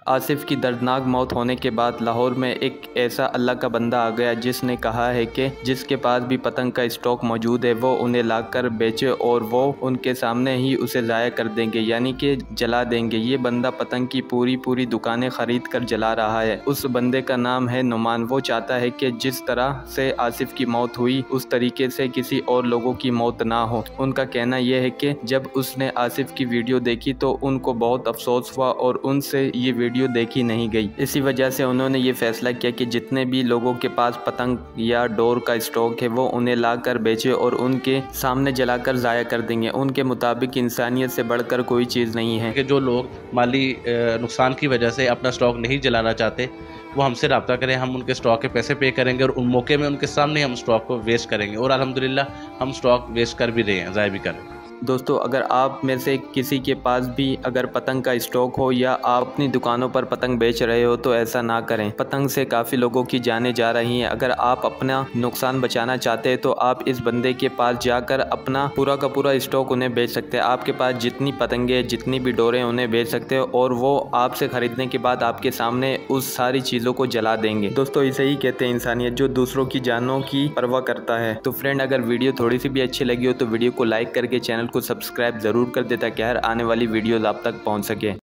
आसिफ की दर्दनाक मौत होने के बाद लाहौर में एक ऐसा अल्लाह का बंदा आ गया जिसने कहा है कि जिसके पास भी पतंग का स्टॉक मौजूद है वो उन्हें लाकर बेचे और वो उनके सामने ही उसे ज़ाया कर देंगे, यानी कि जला देंगे। ये बंदा पतंग की पूरी दुकानें खरीद कर जला रहा है। उस बंदे का नाम है नुमान। वो चाहता है कि जिस तरह से आसिफ की मौत हुई उस तरीके से किसी और लोगों की मौत ना हो। उनका कहना यह है कि जब उसने आसिफ की वीडियो देखी तो उनको बहुत अफसोस हुआ और उनसे ये वीडियो देखी नहीं गई। इसी वजह से उन्होंने ये फैसला किया कि जितने भी लोगों के पास पतंग या डोर का स्टॉक है वो उन्हें लाकर बेचे और उनके सामने जलाकर ज़ाया कर देंगे। उनके मुताबिक इंसानियत से बढ़कर कोई चीज़ नहीं है कि जो लोग माली नुकसान की वजह से अपना स्टॉक नहीं जलाना चाहते वो हमसे रब्ता करें, हम उनके स्टॉक के पैसे पे करेंगे और उन मौके में उनके सामने हम स्टॉक को वेस्ट करेंगे। और अल्हम्दुलिल्लाह हम स्टॉक वेस्ट कर भी रहे हैं, ज़ाया भी कर रहे हैं। दोस्तों, अगर आप में से किसी के पास भी अगर पतंग का स्टॉक हो या आप अपनी दुकानों पर पतंग बेच रहे हो तो ऐसा ना करें। पतंग से काफ़ी लोगों की जानें जा रही हैं। अगर आप अपना नुकसान बचाना चाहते हैं तो आप इस बंदे के पास जाकर अपना पूरा का पूरा स्टॉक उन्हें बेच सकते हैं। आपके पास जितनी पतंगें जितनी भी डोरें उन्हें बेच सकते हो और वो आपसे ख़रीदने के बाद आपके सामने उस सारी चीज़ों को जला देंगे। दोस्तों, इसे ही कहते हैं इंसानियत, जो दूसरों की जानों की परवाह करता है। तो फ्रेंड, अगर वीडियो थोड़ी सी भी अच्छी लगी हो तो वीडियो को लाइक करके चैनल को सब्सक्राइब ज़रूर कर दे ताकि हर आने वाली वीडियोज़ आप तक पहुंच सके।